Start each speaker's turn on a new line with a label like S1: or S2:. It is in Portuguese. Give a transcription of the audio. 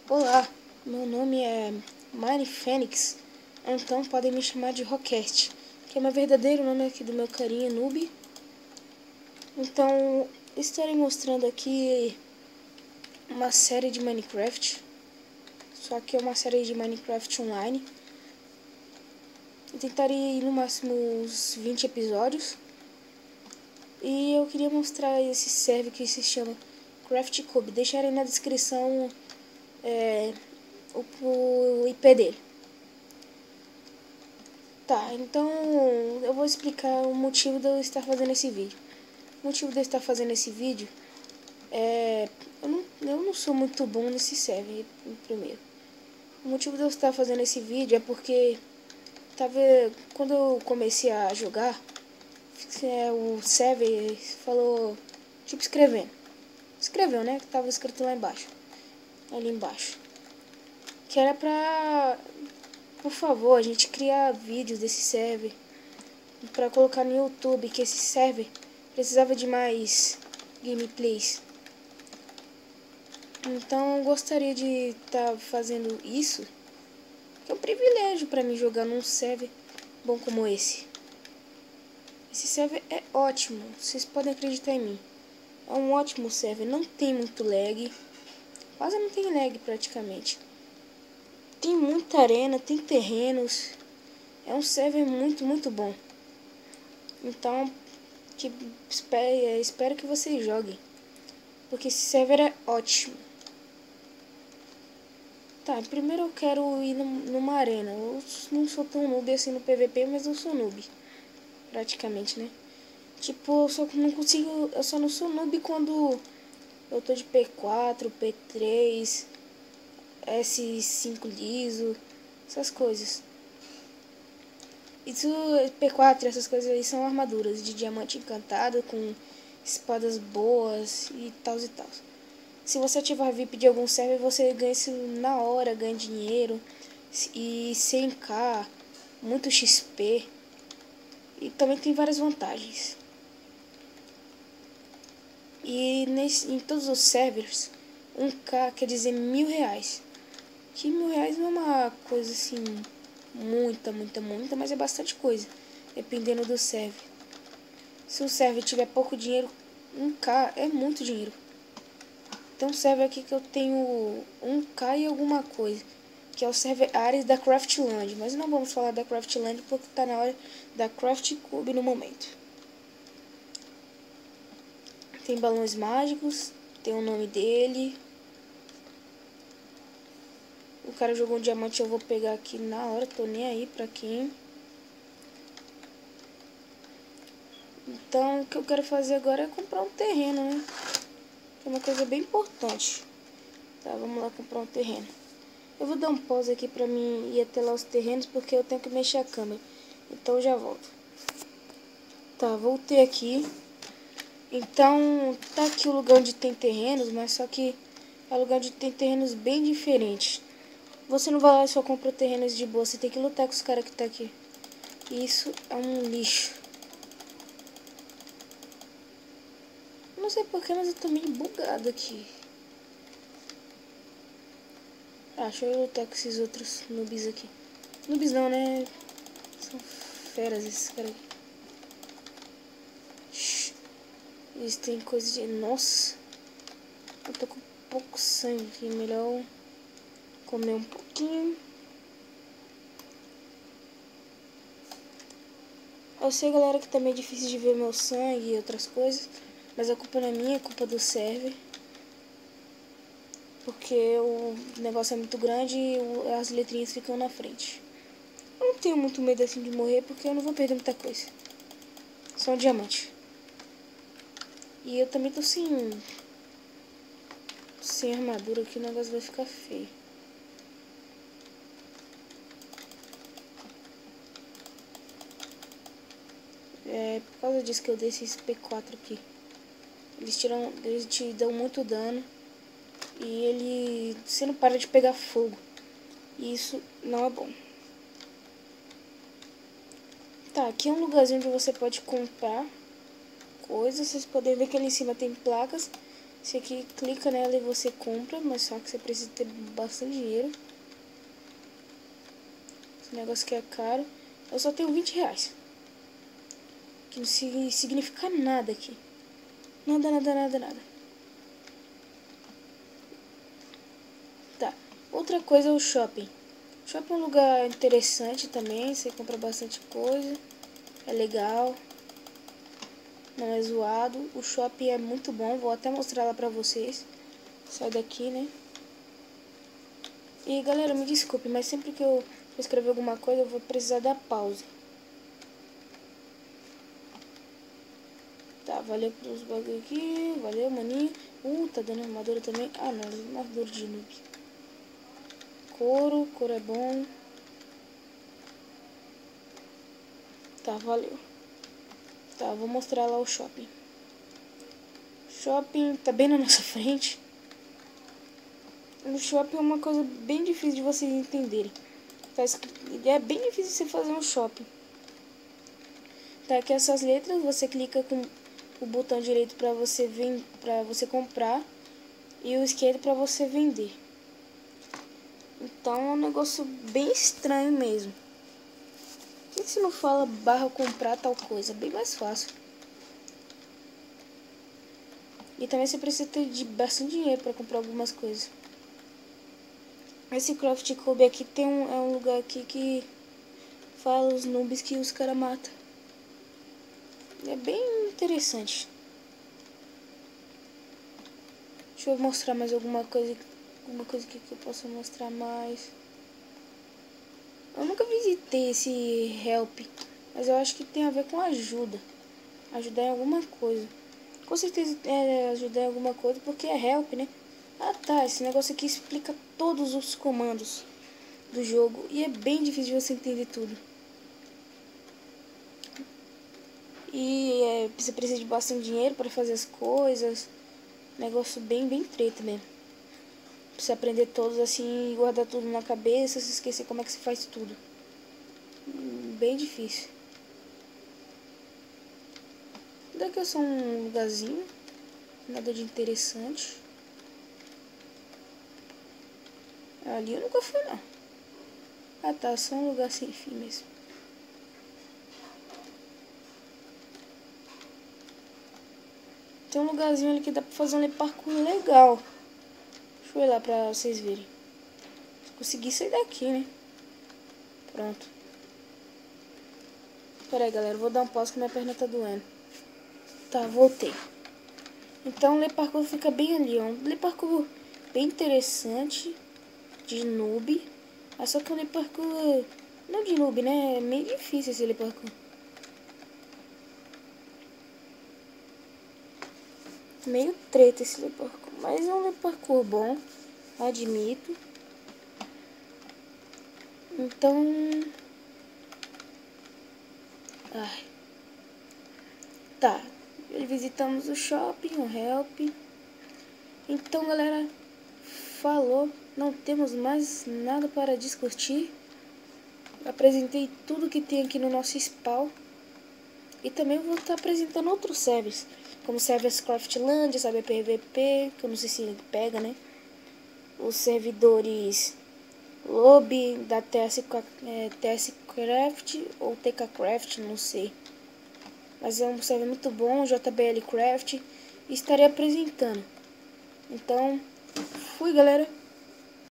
S1: Olá, meu nome é Mine Fênix, então podem me chamar de Rockcast, que é meu verdadeiro nome aqui do meu carinha noob. Então, estarei mostrando aqui uma série de Minecraft, só que é uma série de Minecraft online. Eu tentarei ir no máximo uns 20 episódios. E eu queria mostrar esse server que se chama Craft Cube. Deixarei na descrição o IP dele. Tá, então eu vou explicar o motivo de eu estar fazendo esse vídeo. O motivo de eu estar fazendo esse vídeo é... Eu não sou muito bom nesse server, primeiro. O motivo de eu estar fazendo esse vídeo é porque quando eu comecei a jogar, o server falou, tipo, escrevendo. Escreveu, né? Que tava escrito lá embaixo. Ali embaixo. Que era pra... Por favor, a gente criar vídeos desse server pra colocar no YouTube, que esse server precisava de mais gameplays. Então eu gostaria de estar fazendo isso, que é um privilégio pra mim jogar num server bom como esse. Esse server é ótimo, vocês podem acreditar em mim. É um ótimo server, não tem muito lag, quase não tem lag praticamente. Tem muita arena, tem terrenos, é um server muito bom. Então, espero que vocês joguem, porque esse server é ótimo. Tá, primeiro eu quero ir numa arena. Eu não sou tão noob assim no PVP, mas eu sou noob, praticamente, né? Tipo, eu só não sou noob quando eu tô de P4, P3, S5 liso, essas coisas. Isso, P4, essas coisas aí são armaduras de diamante encantado com espadas boas e tal e tal. Se você ativar VIP de algum server, você ganha isso na hora, ganha dinheiro e 100k, muito XP. E também tem várias vantagens. E em todos os servers, 1k quer dizer R$ 1.000. Que R$ 1.000 não é uma coisa assim, muita, mas é bastante coisa, dependendo do server. Se o server tiver pouco dinheiro, 1k é muito dinheiro. Tem um server aqui que eu tenho 1k e alguma coisa, que é o server Ares da Craftland. Mas não vamos falar da Craftland porque tá na hora da Craft Cube no momento. Tem balões mágicos, tem o nome dele. O cara jogou um diamante, eu vou pegar aqui na hora, tô nem aí pra quem. Então o que eu quero fazer agora é comprar um terreno, né? Que é uma coisa bem importante. Tá, vamos lá comprar um terreno. Eu vou dar um pause aqui pra mim ir até lá os terrenos, porque eu tenho que mexer a câmera. Então eu já volto. Tá, voltei aqui. Então, tá aqui o lugar onde tem terrenos, mas só que é um lugar onde tem terrenos bem diferentes. Você não vai lá e só compra terrenos de boa, você tem que lutar com os caras que tá aqui. Isso é um lixo. Não sei porquê, mas eu tô meio bugado aqui. Ah, deixa eu lutar com esses outros noobs aqui. Noobs não, né? São feras esses caras aqui. Shhh. Eles têm coisa de... Nossa. Eu tô com pouco sangue aqui. Melhor comer um pouquinho. Eu sei, galera, que tá meio difícil de ver meu sangue e outras coisas. Mas a culpa não é minha, é culpa do server. Porque o negócio é muito grande e as letrinhas ficam na frente. Eu não tenho muito medo assim de morrer, porque eu não vou perder muita coisa. Só um diamante. E eu também tô sem armadura aqui, o negócio vai ficar feio. É por causa disso que eu dei esses P4 aqui. Eles te dão muito dano. E você não para de pegar fogo. E isso não é bom. Tá, aqui é um lugarzinho onde você pode comprar coisas. Vocês podem ver que ali em cima tem placas. Esse aqui, clica nela e você compra, mas só que você precisa ter bastante dinheiro. Esse negócio aqui é caro. Eu só tenho 20 reais. Que não significa nada aqui. Nada, nada, nada, nada. Tá. Outra coisa é o shopping. O shopping é um lugar interessante também. Você compra bastante coisa. É legal. Não é zoado. O shopping é muito bom. Vou até mostrar lá pra vocês. Sai daqui, né? E galera, me desculpe, mas sempre que eu escrever alguma coisa eu vou precisar dar pausa. Tá, valeu pelos bagulho aqui. Valeu, maninho. Tá dando armadura também. Ah, não, armadura de noob. Couro é bom. Tá, valeu. Tá, vou mostrar lá o shopping. Shopping tá bem na nossa frente. O shopping é uma coisa bem difícil de vocês entenderem. Tá escrito, é bem difícil você fazer um shopping. Tá aqui essas letras, você clica com o botão direito para você comprar e o esquerdo para você vender. Então é um negócio bem estranho mesmo. Por que você não fala barra comprar tal coisa? Bem mais fácil. E também você precisa ter bastante dinheiro para comprar algumas coisas. Esse Craft Club aqui é um lugar aqui que fala os noobs que os caras matam. É bem interessante. Deixa eu mostrar mais alguma coisa que eu possa mostrar mais. Eu nunca visitei esse help, mas eu acho que tem a ver com ajuda. Ajudar em alguma coisa. Com certeza é ajudar em alguma coisa porque é help, né? Ah tá, esse negócio aqui explica todos os comandos do jogo e é bem difícil de você entender tudo. E você precisa de bastante dinheiro para fazer as coisas. Negócio bem treta mesmo. Precisa aprender todos assim, guardar tudo na cabeça, se esquecer como é que se faz tudo. Bem difícil. Daqui é só um lugarzinho, nada de interessante. Ali eu nunca fui não. Ah tá, só um lugar sem fim mesmo. Tem um lugarzinho ali que dá pra fazer um parkour legal. Deixa eu ir lá pra vocês verem. Consegui sair daqui, né? Pronto. Pera aí, galera. Vou dar um pause que minha perna tá doendo. Tá, voltei. Então, o Le Parkour fica bem ali, ó. Um Le Parkour bem interessante. De noob. Mas só que o Le Parkour... Não de noob, né? É meio difícil esse Le Parkour. Meio treta esse Le Parkour. Mas é um Le Parkour bom. Admito. Então... Ai. Tá. Visitamos o shopping, o help. Então, galera, falou. Não temos mais nada para discutir. Apresentei tudo que tem aqui no nosso spawn. E também vou estar apresentando outros servers. Como servers Craftlandia, server PVP, que eu não sei se ele pega, né? Os servidores Lobby da TS Craft ou TK Craft, não sei. Mas é um server muito bom, JBL Craft. E estarei apresentando. Então, fui, galera.